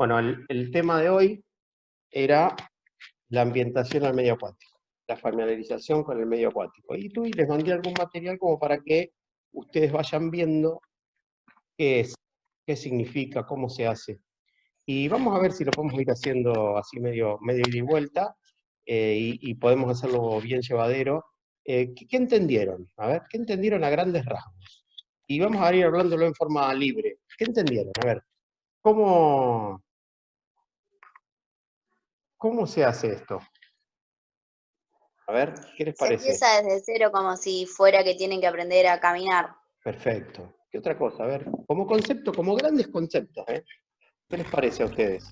Bueno, el tema de hoy era la ambientación al medio acuático, la familiarización con el medio acuático. Y les mandé algún material como para que ustedes vayan viendo qué es, qué significa, cómo se hace. Y vamos a ver si lo podemos ir haciendo así medio ida y vuelta, y podemos hacerlo bien llevadero. ¿Qué entendieron? A ver, ¿qué entendieron a grandes rasgos? Y vamos a ir hablándolo en forma libre. ¿Qué entendieron? A ver, ¿cómo se hace esto? A ver, ¿qué les Se parece? empieza desde cero como si fuera que tienen que aprender a caminar. Perfecto. ¿Qué otra cosa? A ver, como concepto, como grandes conceptos, ¿eh? ¿Qué les parece a ustedes?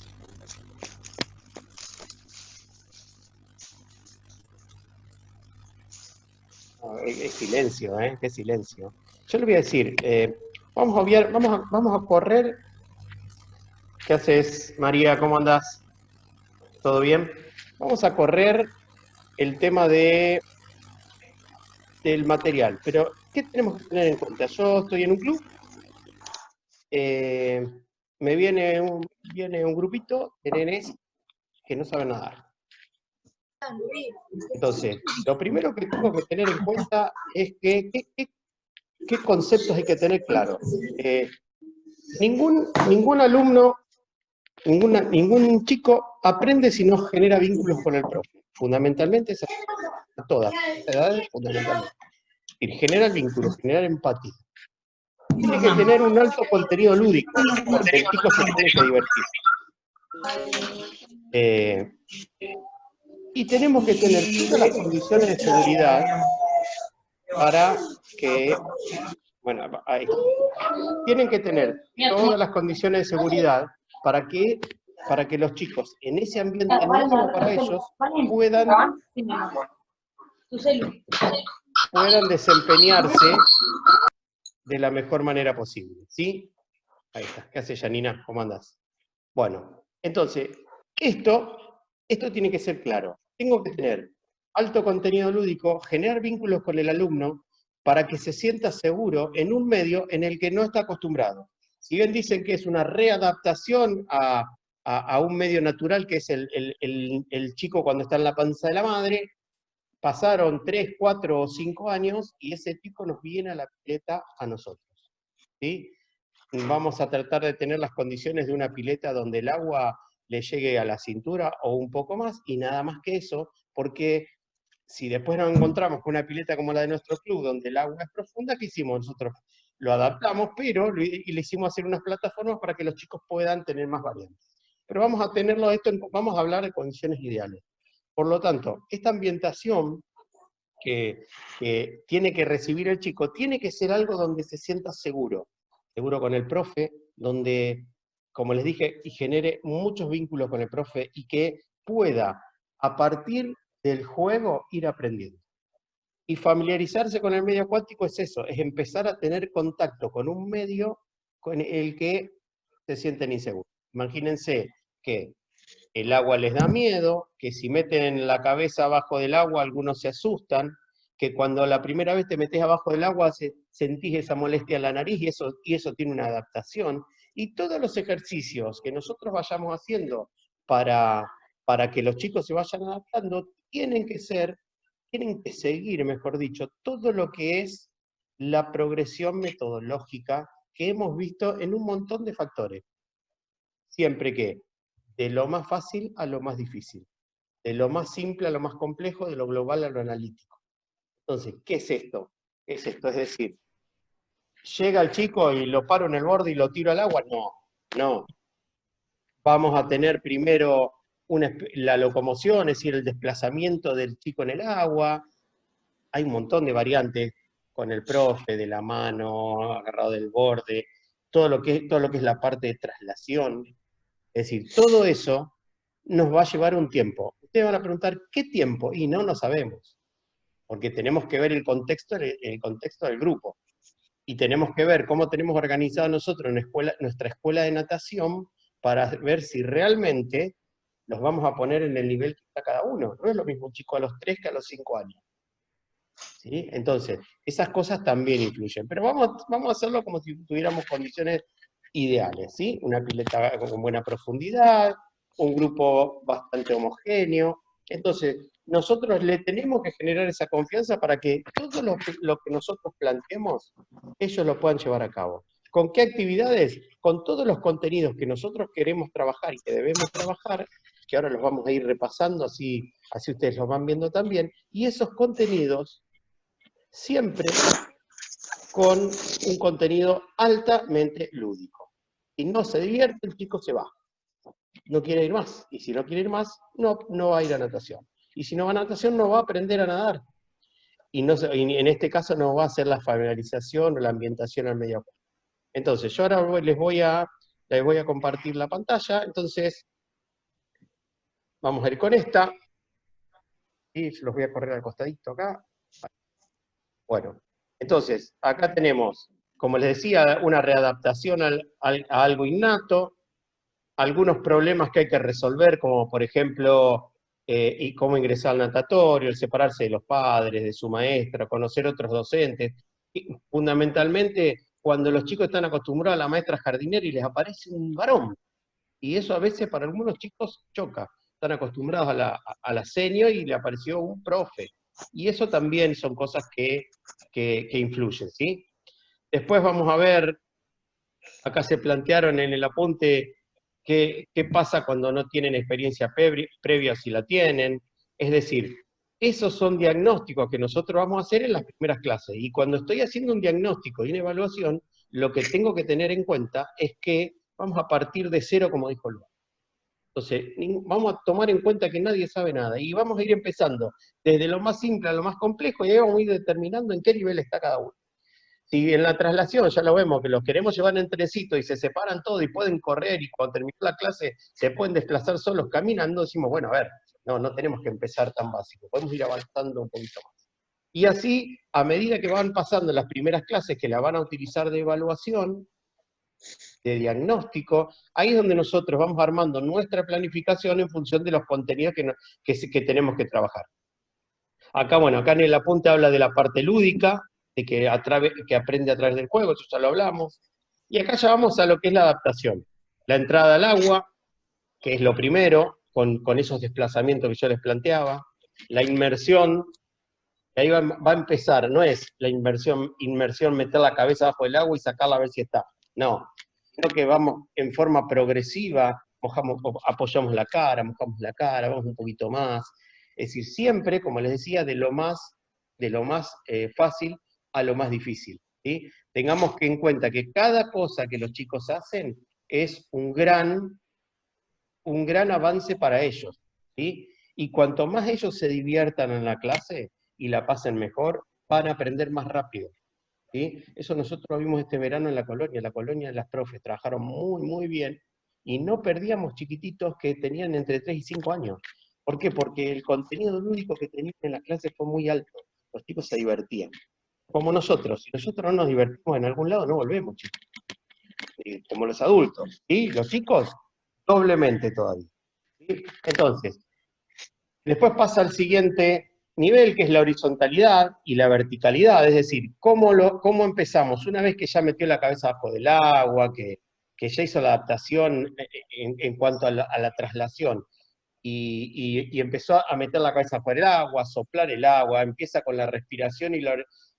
Es silencio, ¿eh? Qué silencio. Yo les voy a decir, vamos a correr. ¿Qué haces, María? ¿Cómo andás? ¿Todo bien? Vamos a correr el tema del material, pero ¿qué tenemos que tener en cuenta? Yo estoy en un club, me viene un grupito de nenes que no saben nadar. Entonces, lo primero que tengo que tener en cuenta es qué conceptos hay que tener claros. Ningún alumno, ningún chico aprende si no genera vínculos con el profe. Fundamentalmente es a todas edades, fundamentalmente. Y generar vínculos, generar empatía. Tiene que tener un alto contenido lúdico, porque el chico se tiene que divertir. Y tenemos que tener todas las condiciones de seguridad para que, bueno, ahí está. Tienen que tener todas las condiciones de seguridad para que los chicos en ese ambiente nuevo para ellos puedan desempeñarse de la mejor manera posible, ¿sí? Ahí está. ¿Qué hace, Janina? ¿Cómo andás? Bueno, entonces, esto tiene que ser claro. Tengo que tener alto contenido lúdico, generar vínculos con el alumno para que se sienta seguro en un medio en el que no está acostumbrado. Si bien dicen que es una readaptación a un medio natural, que es el chico cuando está en la panza de la madre, pasaron 3, 4 o 5 años y ese chico nos viene a la pileta a nosotros, ¿sí? Vamos a tratar de tener las condiciones de una pileta donde el agua le llegue a la cintura o un poco más, y nada más que eso, porque si después nos encontramos con una pileta como la de nuestro club, donde el agua es profunda, ¿qué hicimos? Nosotros lo adaptamos, pero le hicimos hacer unas plataformas para que los chicos puedan tener más variantes. Pero vamos a tenerlo vamos a hablar de condiciones ideales. Por lo tanto, esta ambientación que tiene que recibir el chico tiene que ser algo donde se sienta seguro con el profe, donde, como les dije, y genere muchos vínculos con el profe y que pueda, a partir del juego, ir aprendiendo. Y familiarizarse con el medio acuático es eso, es empezar a tener contacto con un medio con el que se sienten inseguros. Imagínense que el agua les da miedo, que si meten la cabeza abajo del agua algunos se asustan, que cuando la primera vez te metes abajo del agua sentís esa molestia en la nariz y eso tiene una adaptación. Y todos los ejercicios que nosotros vayamos haciendo para que los chicos se vayan adaptando tienen que seguir, mejor dicho, todo lo que es la progresión metodológica que hemos visto en un montón de factores. Siempre que de lo más fácil a lo más difícil, de lo más simple a lo más complejo, de lo global a lo analítico. Entonces, ¿qué es esto? Es esto, es decir, ¿llega el chico y lo paro en el borde y lo tiro al agua? No, no. Vamos a tener primero la locomoción, es decir, el desplazamiento del chico en el agua. Hay un montón de variantes con el profe, de la mano, agarrado del borde, todo lo que es la parte de traslación. Es decir, todo eso nos va a llevar un tiempo. Ustedes van a preguntar, ¿qué tiempo? Y no sabemos, porque tenemos que ver el contexto del grupo. Y tenemos que ver cómo tenemos organizado nosotros nuestra escuela de natación para ver si realmente los vamos a poner en el nivel que está cada uno. No es lo mismo un chico a los 3 que a los 5 años. ¿Sí? Entonces, esas cosas también influyen. Pero vamos a hacerlo como si tuviéramos condiciones ideales, ¿sí? Una pileta con buena profundidad, un grupo bastante homogéneo. Entonces, nosotros le tenemos que generar esa confianza para que todo lo que nosotros planteemos, ellos lo puedan llevar a cabo. ¿Con qué actividades? Con todos los contenidos que nosotros queremos trabajar y que debemos trabajar, que ahora los vamos a ir repasando, así ustedes los van viendo también, y esos contenidos siempre con un contenido altamente lúdico. Si no se divierte, el chico se va. No quiere ir más. Y si no quiere ir más, no va a ir a natación. Y si no va a natación, no va a aprender a nadar. Y en este caso no va a hacer la familiarización o la ambientación al medio acuático. Entonces, yo ahora les voy a compartir la pantalla. Entonces, vamos a ir con esta. Y los voy a correr al costadito acá. Bueno, entonces, acá tenemos, como les decía, una readaptación a algo innato, algunos problemas que hay que resolver, como por ejemplo, y cómo ingresar al natatorio, el separarse de los padres, de su maestra, conocer otros docentes. Y fundamentalmente, cuando los chicos están acostumbrados a la maestra jardinera y les aparece un varón, y eso a veces para algunos chicos choca. Están acostumbrados a la senio y le apareció un profe. Y eso también son cosas que influyen, ¿sí? Después vamos a ver, acá se plantearon en el apunte qué pasa cuando no tienen experiencia previa, si la tienen. Es decir, esos son diagnósticos que nosotros vamos a hacer en las primeras clases. Y cuando estoy haciendo un diagnóstico y una evaluación, lo que tengo que tener en cuenta es que vamos a partir de cero, como dijo Luis. Entonces, vamos a tomar en cuenta que nadie sabe nada, y vamos a ir empezando desde lo más simple a lo más complejo, y ahí vamos a ir determinando en qué nivel está cada uno. Si en la traslación ya lo vemos, que los queremos llevar en trencito y se separan todos y pueden correr, y cuando termine la clase se pueden desplazar solos caminando, decimos, bueno, a ver, no tenemos que empezar tan básico, podemos ir avanzando un poquito más. Y así, a medida que van pasando las primeras clases que la van a utilizar de evaluación, de diagnóstico, ahí es donde nosotros vamos armando nuestra planificación en función de los contenidos que tenemos que trabajar. Acá, bueno, acá en el apunte habla de la parte lúdica, de que aprende a través del juego, eso ya lo hablamos. Y acá ya vamos a lo que es la adaptación. La entrada al agua, que es lo primero, con esos desplazamientos que yo les planteaba. La inmersión, que ahí va a empezar, no es la inmersión, meter la cabeza bajo el agua y sacarla a ver si está. No, sino que vamos en forma progresiva, apoyamos la cara, mojamos la cara, vamos un poquito más. Es decir, siempre, como les decía, de lo más fácil a lo más difícil, ¿sí? Tengamos que en cuenta que cada cosa que los chicos hacen es un gran avance para ellos, ¿sí? Y cuanto más ellos se diviertan en la clase y la pasen mejor, van a aprender más rápido, ¿sí? Eso nosotros lo vimos este verano en la colonia de las profes, trabajaron muy, muy bien, y no perdíamos chiquititos que tenían entre 3 y 5 años. ¿Por qué? Porque el contenido lúdico que tenían en las clases fue muy alto, los chicos se divertían. Como nosotros, si nosotros no nos divertimos en algún lado, no volvemos, chicos. Como los adultos, ¿sí? Los chicos, doblemente todavía, ¿sí? Entonces, después pasa al siguiente nivel, que es la horizontalidad y la verticalidad, es decir, cómo empezamos, una vez que ya metió la cabeza bajo del agua, que ya hizo la adaptación en cuanto a la traslación, y empezó a meter la cabeza por el agua, a soplar el agua, empieza con la respiración y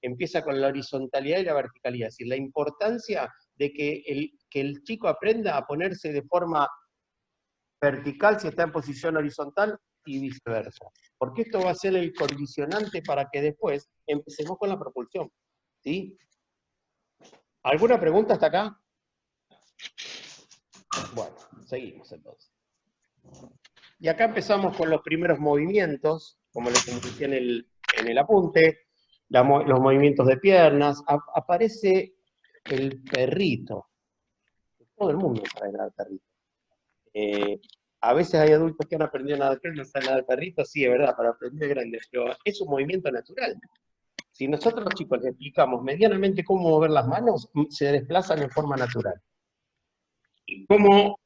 empieza con la horizontalidad y la verticalidad, es decir, la importancia de que el chico aprenda a ponerse de forma vertical si está en posición horizontal y viceversa. Porque esto va a ser el condicionante para que después empecemos con la propulsión, ¿sí? ¿Alguna pregunta hasta acá? Bueno, seguimos entonces. Y acá empezamos con los primeros movimientos, como les decía en el apunte, los movimientos de piernas. Aparece el perrito. Todo el mundo sabe nadar perrito. A veces hay adultos que han aprendido a nadar, no saben nadar perrito, sí, es verdad, para aprender grandes, pero es un movimiento natural. Si nosotros los chicos les explicamos medianamente cómo mover las manos, se desplazan en forma natural. Y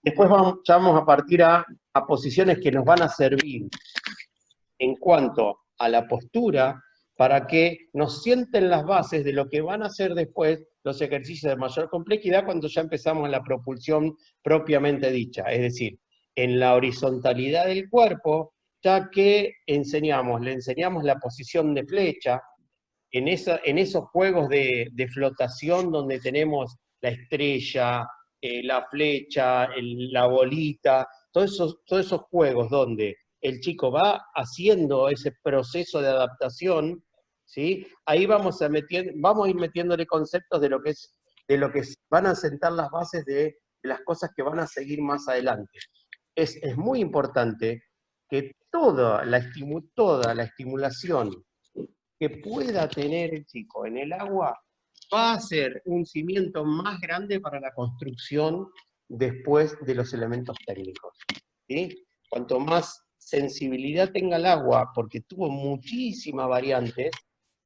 después ya vamos a partir a posiciones que nos van a servir en cuanto a la postura para que nos sienten las bases de lo que van a hacer después los ejercicios de mayor complejidad cuando ya empezamos en la propulsión propiamente dicha, es decir, en la horizontalidad del cuerpo, ya que le enseñamos la posición de flecha, en esos juegos de flotación donde tenemos la estrella, la flecha, la bolita, todos esos juegos donde el chico va haciendo ese proceso de adaptación, ¿sí? Ahí vamos a ir metiéndole conceptos de lo que van a sentar las bases de las cosas que van a seguir más adelante. Es muy importante que toda la estimulación que pueda tener el chico en el agua va a ser un cimiento más grande para la construcción después de los elementos técnicos, ¿sí? Cuanto más sensibilidad tenga el agua, porque tuvo muchísimas variantes,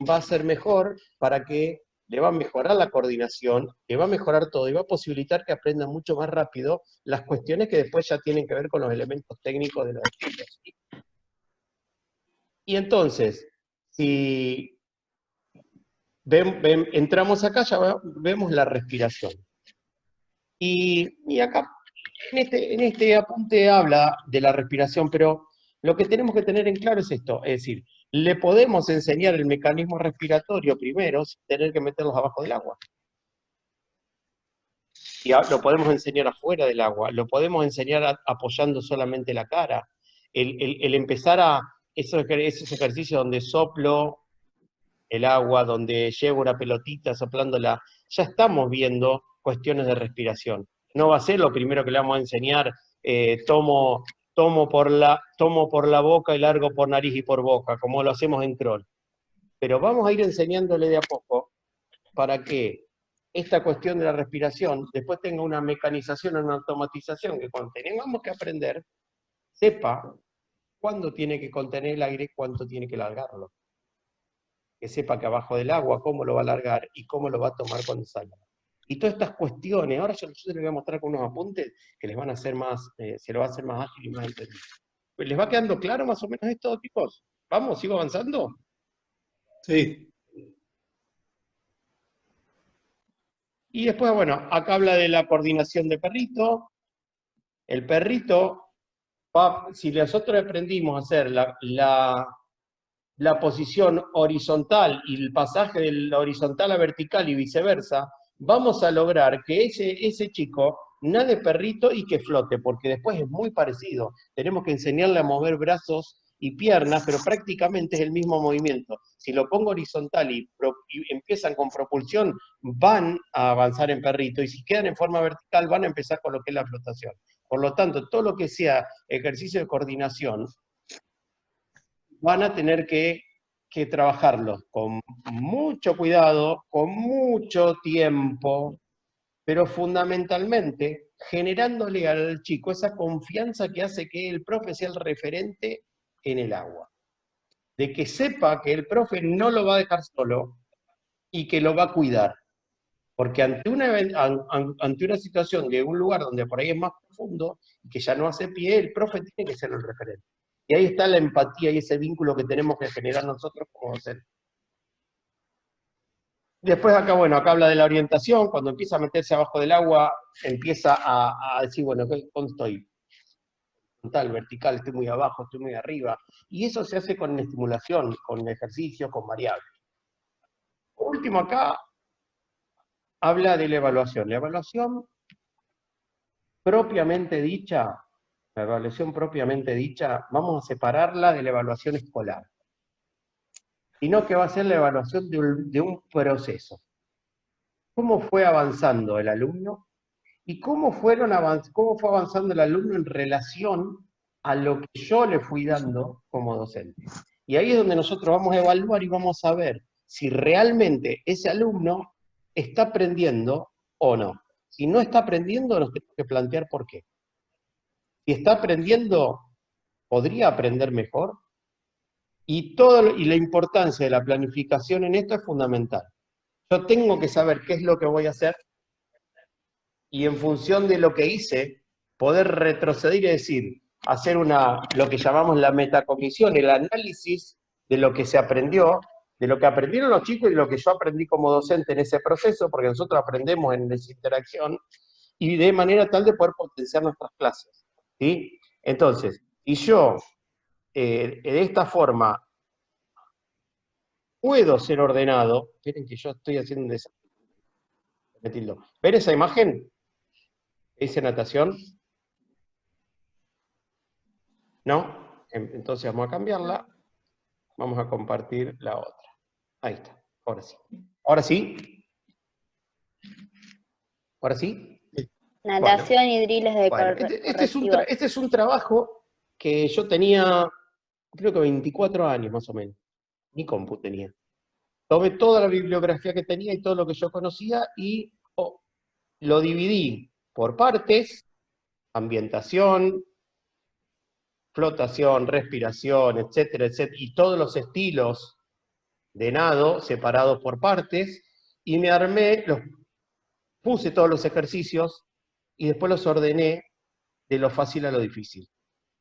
va a ser mejor para que le va a mejorar la coordinación, le va a mejorar todo y va a posibilitar que aprenda mucho más rápido las cuestiones que después ya tienen que ver con los elementos técnicos de los estilos, ¿sí? Y entonces, si entramos acá, ya vemos la respiración. Y acá, en este apunte habla de la respiración, pero lo que tenemos que tener en claro es esto, es decir, le podemos enseñar el mecanismo respiratorio primero sin tener que meterlos abajo del agua. Y lo podemos enseñar afuera del agua, lo podemos enseñar apoyando solamente la cara. El empezar a esos ejercicios donde soplo el agua, donde llevo una pelotita soplándola, ya estamos viendo cuestiones de respiración. No va a ser lo primero que le vamos a enseñar, tomo por la boca y largo por nariz y por boca, como lo hacemos en crawl. Pero vamos a ir enseñándole de a poco para que esta cuestión de la respiración después tenga una mecanización, una automatización, que cuando tengamos que aprender, sepa cuándo tiene que contener el aire y cuánto tiene que largarlo. Que sepa que abajo del agua cómo lo va a largar y cómo lo va a tomar cuando salga. Y todas estas cuestiones, ahora yo les voy a mostrar con unos apuntes que les van a hacer más, se lo va a hacer más ágil y más entendido. ¿Les va quedando claro más o menos esto, chicos? ¿Vamos? ¿Sigo avanzando? Sí. Y después, bueno, acá habla de la coordinación de perrito. El perrito, si nosotros aprendimos a hacer la posición horizontal y el pasaje de la horizontal a vertical y viceversa, vamos a lograr que ese chico nade perrito y que flote, porque después es muy parecido. Tenemos que enseñarle a mover brazos y piernas, pero prácticamente es el mismo movimiento. Si lo pongo horizontal y empiezan con propulsión, van a avanzar en perrito, y si quedan en forma vertical, van a empezar con lo que es la flotación. Por lo tanto, todo lo que sea ejercicio de coordinación, van a tener que trabajarlo con mucho cuidado, con mucho tiempo, pero fundamentalmente generándole al chico esa confianza que hace que el profe sea el referente en el agua. De que sepa que el profe no lo va a dejar solo y que lo va a cuidar. Porque ante una situación de un lugar donde por ahí es más profundo y que ya no hace pie, el profe tiene que ser el referente. Y ahí está la empatía y ese vínculo que tenemos que generar nosotros como docentes. Después acá, bueno, acá habla de la orientación. Cuando empieza a meterse abajo del agua, empieza a decir, bueno, ¿dónde estoy? Horizontal, vertical, estoy muy abajo, estoy muy arriba. Y eso se hace con estimulación, con ejercicio, con variables. Por último acá, habla de la evaluación. La evaluación propiamente dicha, vamos a separarla de la evaluación escolar. Sino que va a ser la evaluación de un proceso. ¿Cómo fue avanzando el alumno? ¿Y cómo fue avanzando el alumno en relación a lo que yo le fui dando como docente? Y ahí es donde nosotros vamos a evaluar y vamos a ver si realmente ese alumno está aprendiendo o no. Si no está aprendiendo, nos tenemos que plantear por qué. Si está aprendiendo, ¿podría aprender mejor? Y la importancia de la planificación en esto es fundamental. Yo tengo que saber qué es lo que voy a hacer y en función de lo que hice, poder retroceder y decir, hacer lo que llamamos la metacognición, el análisis de lo que se aprendió de lo que aprendieron los chicos y lo que yo aprendí como docente en ese proceso, porque nosotros aprendemos en esa interacción, y de manera tal de poder potenciar nuestras clases, ¿sí? Entonces, y yo, de esta forma, puedo ser ordenado. Esperen que yo estoy haciendo un desastre. ¿Ven esa imagen? ¿Dice natación? ¿No? Entonces vamos a cambiarla. Vamos a compartir la otra. Ahí está. Ahora sí. ¿Ahora sí? ¿Ahora sí? Natación y driles de Bueno, correctivos. este es un trabajo que yo tenía, creo que 24 años más o menos. Ni compu tenía. Tomé toda la bibliografía que tenía y todo lo que yo conocía y lo dividí por partes: ambientación, flotación, respiración, etcétera, etcétera, y todos los estilos de nado separados por partes, y me armé, puse todos los ejercicios y después los ordené de lo fácil a lo difícil,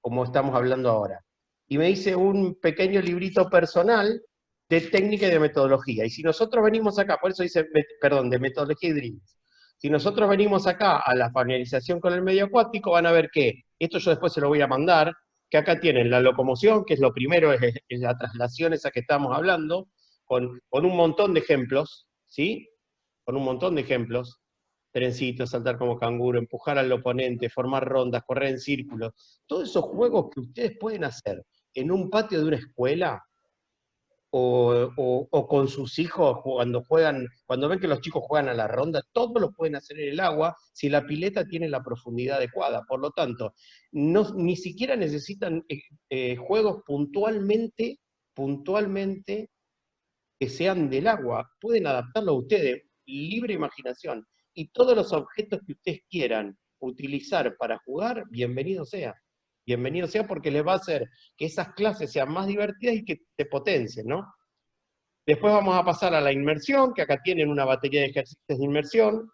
como estamos hablando ahora. Y me hice un pequeño librito personal de técnica y de metodología. Y si nosotros venimos acá, por eso dice, perdón, de metodología y drills. Si nosotros venimos acá a la familiarización con el medio acuático, van a ver que, esto yo después se lo voy a mandar, que acá tienen la locomoción, que es lo primero, es la traslación esa que estamos hablando, con un montón de ejemplos, ¿sí? Con un montón de ejemplos: trencito, saltar como canguro, empujar al oponente, formar rondas, correr en círculos. Todos esos juegos que ustedes pueden hacer en un patio de una escuela, o con sus hijos cuando ven que los chicos juegan a la ronda, todos lo pueden hacer en el agua si la pileta tiene la profundidad adecuada. Por lo tanto, ni siquiera necesitan juegos puntualmente que sean del agua. Pueden adaptarlo a ustedes, libre imaginación. Y todos los objetos que ustedes quieran utilizar para jugar, bienvenido sea. Bienvenido sea, porque les va a hacer que esas clases sean más divertidas y que te potencien, ¿no? Después vamos a pasar a la inmersión, que acá tienen una batería de ejercicios de inmersión.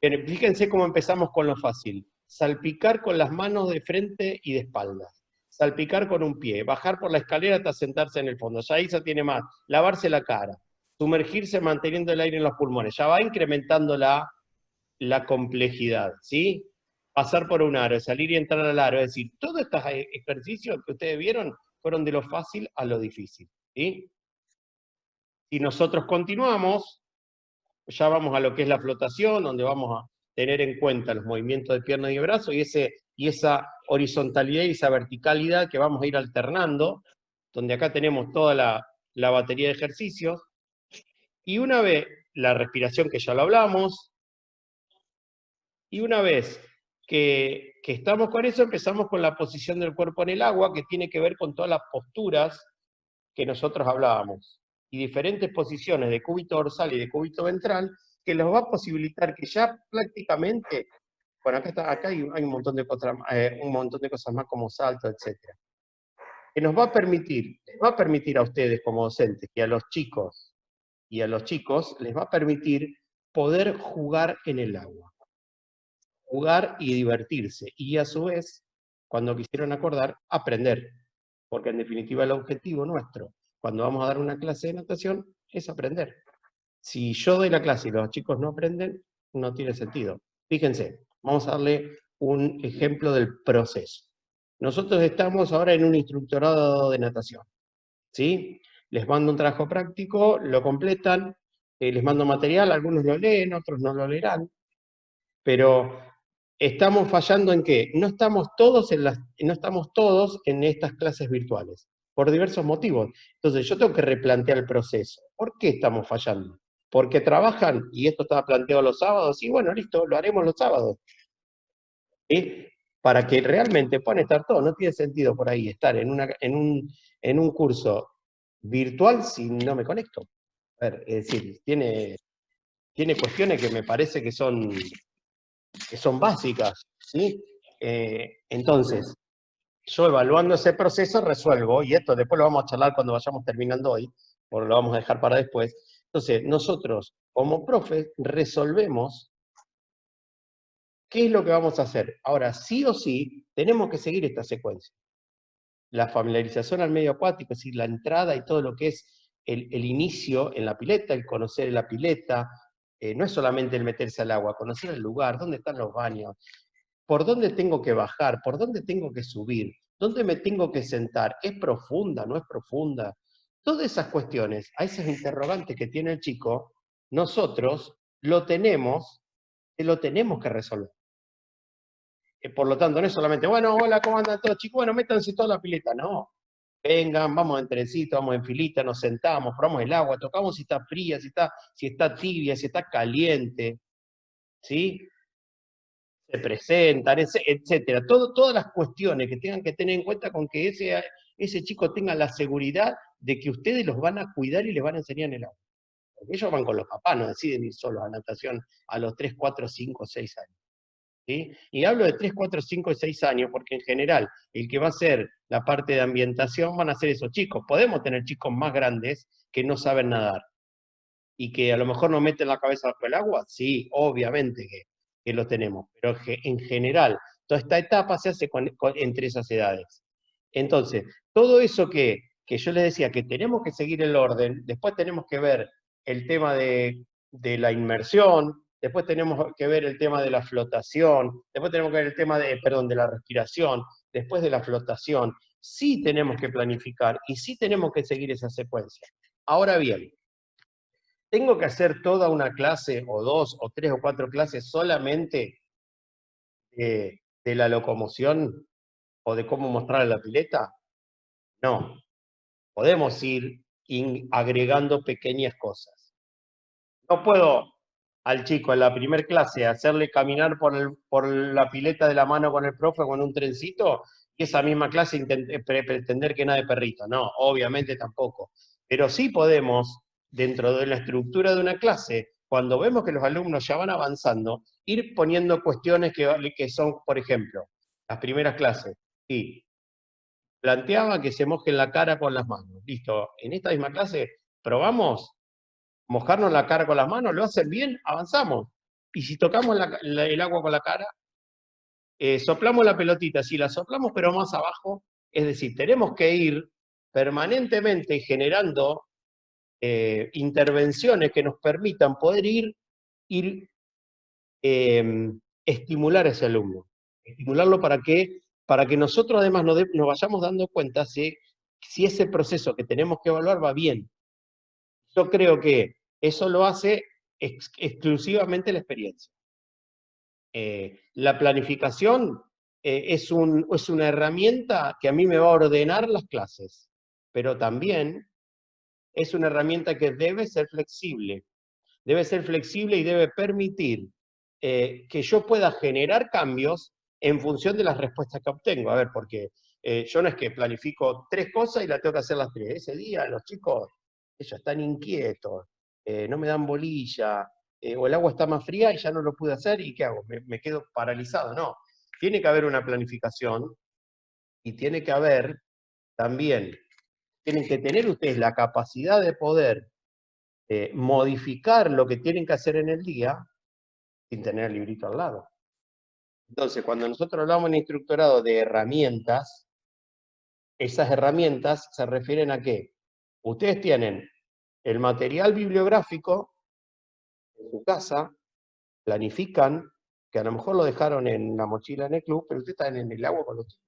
Fíjense cómo empezamos con lo fácil: salpicar con las manos de frente y de espaldas, salpicar con un pie, bajar por la escalera hasta sentarse en el fondo. Ya ahí se tiene más: lavarse la cara, sumergirse manteniendo el aire en los pulmones. Ya va incrementando la complejidad, ¿sí? Pasar por un aro, salir y entrar al aro. Es decir, todos estos ejercicios que ustedes vieron fueron de lo fácil a lo difícil, ¿sí? Si nosotros continuamos, ya vamos a lo que es la flotación, donde vamos a tener en cuenta los movimientos de pierna y de brazo, y esa horizontalidad y esa verticalidad que vamos a ir alternando, donde acá tenemos toda la batería de ejercicios. Y una vez la respiración, que ya lo hablamos, y una vez que estamos con eso, empezamos con la posición del cuerpo en el agua, que tiene que ver con todas las posturas que nosotros hablábamos, y diferentes posiciones de cúbito dorsal y de cúbito ventral, que nos va a posibilitar que ya prácticamente, bueno, acá hay un montón de cosas más, como salto, etc. Que les va a permitir a ustedes como docentes, y a los chicos les va a permitir poder jugar en el agua, jugar y divertirse, y a su vez, cuando quisieron acordar, aprender, porque en definitiva el objetivo nuestro, cuando vamos a dar una clase de natación, es aprender. Si yo doy la clase y los chicos no aprenden, no tiene sentido. Fíjense, vamos a darle un ejemplo del proceso. Nosotros estamos ahora en un instructorado de natación, ¿sí? Les mando un trabajo práctico, lo completan, les mando material, algunos lo leen, otros no lo leerán, pero estamos fallando en que no estamos todos en estas clases virtuales, por diversos motivos. Entonces yo tengo que replantear el proceso. ¿Por qué estamos fallando? Porque trabajan, y esto estaba planteado los sábados, y bueno, listo, lo haremos los sábados. ¿Sí? Para que realmente puedan estar todos. No tiene sentido por ahí estar en un curso virtual si no me conecto. A ver, es decir, tiene cuestiones que me parece que son básicas, ¿sí? Entonces, yo evaluando ese proceso resuelvo, y esto después lo vamos a charlar cuando vayamos terminando hoy, porque lo vamos a dejar para después. Entonces, nosotros, como profes, resolvemos qué es lo que vamos a hacer. Ahora, sí o sí, tenemos que seguir esta secuencia. La familiarización al medio acuático, es decir, la entrada y todo lo que es el inicio en la pileta, el conocer la pileta, no es solamente el meterse al agua, conocer el lugar, dónde están los baños, por dónde tengo que bajar, por dónde tengo que subir, dónde me tengo que sentar, ¿es profunda, no es profunda? Todas esas cuestiones, a esos interrogantes que tiene el chico, nosotros lo tenemos que resolver. Por lo tanto, no es solamente, bueno, hola, ¿cómo andan todos, chicos? Bueno, métanse toda la pileta. No, vengan, vamos en trencito, vamos en filita, nos sentamos, probamos el agua, tocamos si está fría, si está tibia, si está caliente, ¿sí? Se presentan, etcétera. Todas las cuestiones que tengan que tener en cuenta con que ese chico tenga la seguridad de que ustedes los van a cuidar y les van a enseñar en el agua. Porque ellos van con los papás, no deciden ir solos a natación a los 3, 4, 5, 6 años. ¿Sí? Y hablo de 3, 4, 5 y 6 años porque en general el que va a hacer la parte de ambientación van a ser esos chicos. Podemos tener chicos más grandes que no saben nadar y que a lo mejor no meten la cabeza bajo el agua. Sí, obviamente que lo tenemos, pero en general toda esta etapa se hace entre esas edades. Entonces, todo eso que yo les decía que tenemos que seguir el orden, después tenemos que ver el tema de la inmersión, después tenemos que ver el tema de la flotación, después tenemos que ver el tema de la respiración, después de la flotación. Sí tenemos que planificar y sí tenemos que seguir esa secuencia. Ahora bien, ¿tengo que hacer toda una clase, o 2, o 3, o 4 clases solamente de la locomoción o de cómo mostrar la pileta? No. Podemos ir agregando pequeñas cosas. No puedo al chico en la primera clase hacerle caminar por la pileta de la mano con el profe con un trencito y esa misma clase pretender que nade perrito. No, obviamente tampoco. Pero sí podemos, dentro de la estructura de una clase, cuando vemos que los alumnos ya van avanzando, ir poniendo cuestiones que son, por ejemplo, las primeras clases. Y planteaba que se mojen la cara con las manos. Listo, en esta misma clase probamos mojarnos la cara con las manos, lo hacen bien, avanzamos. Y si tocamos el agua con la cara, soplamos la pelotita, si la soplamos pero más abajo, es decir, tenemos que ir permanentemente generando intervenciones que nos permitan poder estimular a ese alumno. Estimularlo para que nosotros además nos vayamos dando cuenta si ese proceso que tenemos que evaluar va bien. Yo creo que eso lo hace exclusivamente la experiencia. La planificación es una herramienta que a mí me va a ordenar las clases, pero también es una herramienta que debe ser flexible. Debe ser flexible y debe permitir que yo pueda generar cambios en función de las respuestas que obtengo. A ver, porque yo no es que planifico 3 cosas y las tengo que hacer las 3. Ese día los chicos, ellos están inquietos, no me dan bolilla, o el agua está más fría y ya no lo pude hacer, ¿y qué hago? Me quedo paralizado. No, tiene que haber una planificación y tiene que haber también, tienen que tener ustedes la capacidad de poder modificar lo que tienen que hacer en el día sin tener el librito al lado. Entonces, cuando nosotros hablamos en instructorado de herramientas, esas herramientas se refieren a qué? Ustedes tienen el material bibliográfico en su casa, planifican, que a lo mejor lo dejaron en la mochila en el club, pero ustedes están en el agua con los chicos.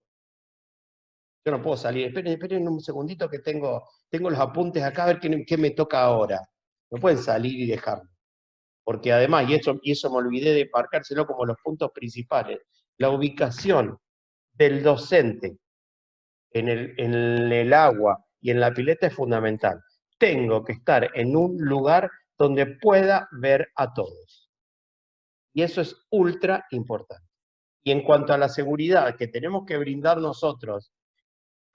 Yo no puedo salir, esperen un segundito que tengo los apuntes acá, a ver qué me toca ahora. No pueden salir y dejarlo. Porque además, y eso me olvidé de marcárselo como los puntos principales, la ubicación del docente en el agua y en la pileta es fundamental. Tengo que estar en un lugar donde pueda ver a todos. Y eso es ultra importante. Y en cuanto a la seguridad que tenemos que brindar nosotros,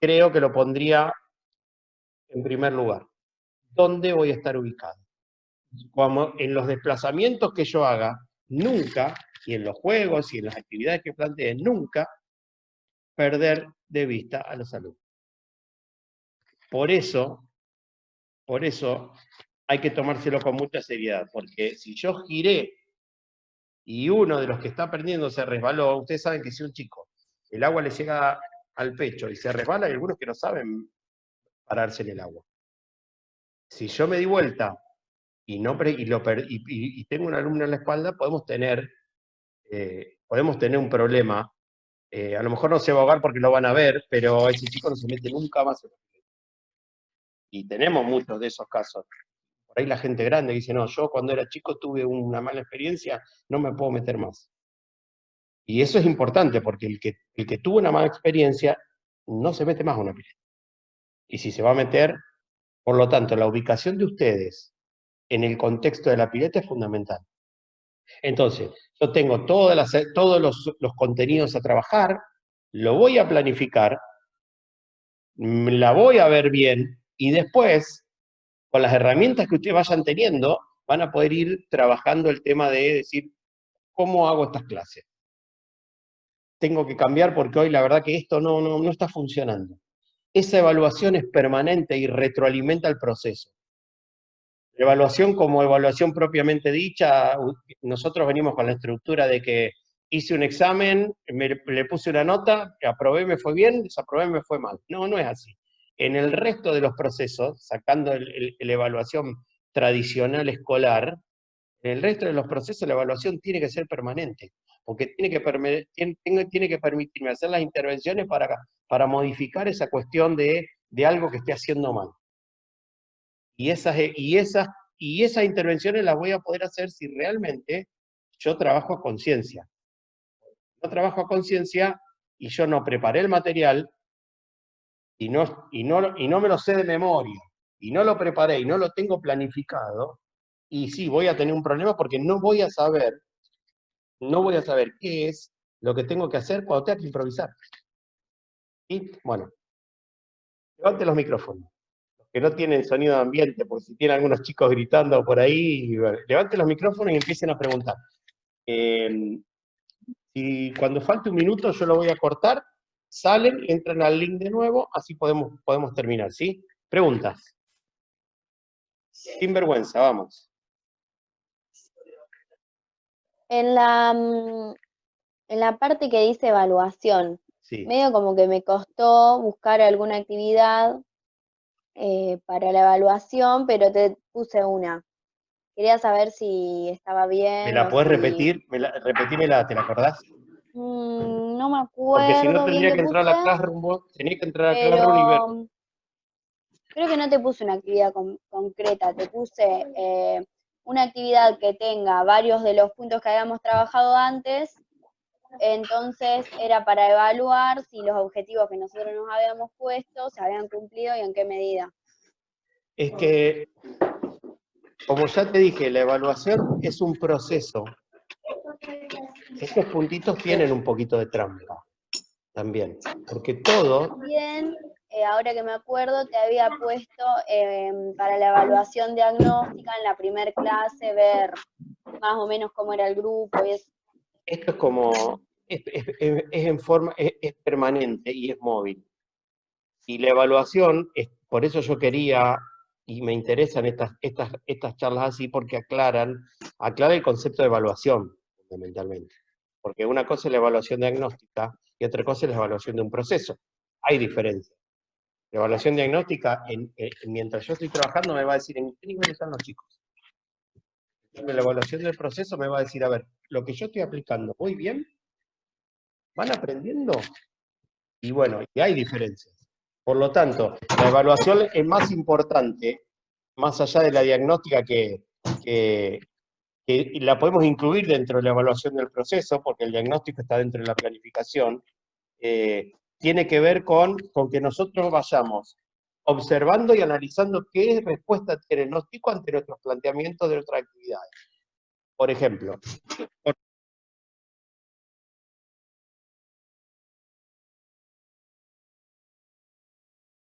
creo que lo pondría en primer lugar. ¿Dónde voy a estar ubicado? Como en los desplazamientos que yo haga, nunca, y en los juegos y en las actividades que plantee, nunca perder de vista a los alumnos. Por eso hay que tomárselo con mucha seriedad, porque si yo giré y uno de los que está aprendiendo se resbaló, ustedes saben que si un chico, el agua le llega al pecho y se resbala, hay algunos que no saben pararse en el agua. Si yo me di vuelta y tengo un alumno en la espalda, podemos tener un problema. A lo mejor no se va a ahogar porque lo van a ver, pero ese chico no se mete nunca más en la pileta. Y tenemos muchos de esos casos. Por ahí la gente grande dice, no, yo cuando era chico tuve una mala experiencia, no me puedo meter más. Y eso es importante, porque el que tuvo una mala experiencia no se mete más a una pileta. Y si se va a meter, por lo tanto, la ubicación de ustedes en el contexto de la pileta es fundamental. Entonces, yo tengo todos los contenidos a trabajar, lo voy a planificar, la voy a ver bien, y después, con las herramientas que ustedes vayan teniendo, van a poder ir trabajando el tema de decir, ¿cómo hago estas clases? Tengo que cambiar porque hoy la verdad que esto no está funcionando. Esa evaluación es permanente y retroalimenta el proceso. La evaluación como evaluación propiamente dicha, nosotros venimos con la estructura de que hice un examen, le puse una nota, aprobé, me fue bien, desaprobé, me fue mal. No, no es así. En el resto de los procesos, sacando la evaluación tradicional escolar, en el resto de los procesos la evaluación tiene que ser permanente, porque tiene que permitirme hacer las intervenciones para modificar esa cuestión de algo que esté haciendo mal. Y esas intervenciones las voy a poder hacer si realmente yo trabajo a conciencia. No trabajo a conciencia y yo no preparé el material y no me lo sé de memoria, y no lo preparé y no lo tengo planificado, y sí, voy a tener un problema porque no voy a saber qué es lo que tengo que hacer cuando tenga que improvisar. Y bueno, levante los micrófonos. Que no tienen sonido de ambiente, porque si tienen algunos chicos gritando por ahí, bueno, levanten los micrófonos y empiecen a preguntar. Y cuando falte un minuto yo lo voy a cortar, salen, entran al link de nuevo, así podemos terminar, ¿sí? Preguntas. Sin vergüenza, vamos. En la parte que dice evaluación, Sí. medio como que me costó buscar alguna actividad para la evaluación, pero te puse una. Quería saber si estaba bien. ¿Me la o podés si... repetir? Repetímela, ¿te la acordás? No me Porque si no acuerdo bien tendría qué que entrar a la puse, Classroom, tenés que entrar a Classroom y ver. pero creo que no te puse una actividad concreta, te puse una actividad que tenga varios de los puntos que habíamos trabajado antes. Entonces era para evaluar si los objetivos que nosotros nos habíamos puesto se habían cumplido y en qué medida. Es que, como ya te dije, la evaluación es un proceso. Estos puntitos tienen un poquito de trampa también, porque todo... También, ahora que me acuerdo, te había puesto para la evaluación diagnóstica en la primer clase, ver más o menos cómo era el grupo y eso. Esto es como, en forma, es permanente y es móvil. Y la evaluación, por eso yo quería, y me interesan estas charlas así, porque aclara el concepto de evaluación, fundamentalmente. Porque una cosa es la evaluación diagnóstica y otra cosa es la evaluación de un proceso. Hay diferencias. La evaluación diagnóstica, mientras yo estoy trabajando, me va a decir en qué nivel están los chicos. La evaluación del proceso me va a decir, a ver, lo que yo estoy aplicando, ¿voy bien? ¿Van aprendiendo? Y bueno, y hay diferencias. Por lo tanto, la evaluación es más importante, más allá de la diagnóstica que la podemos incluir dentro de la evaluación del proceso, porque el diagnóstico está dentro de la planificación, tiene que ver con que nosotros vayamos observando y analizando qué respuesta tiene el diagnóstico ante nuestros planteamientos de otras actividades. Por ejemplo,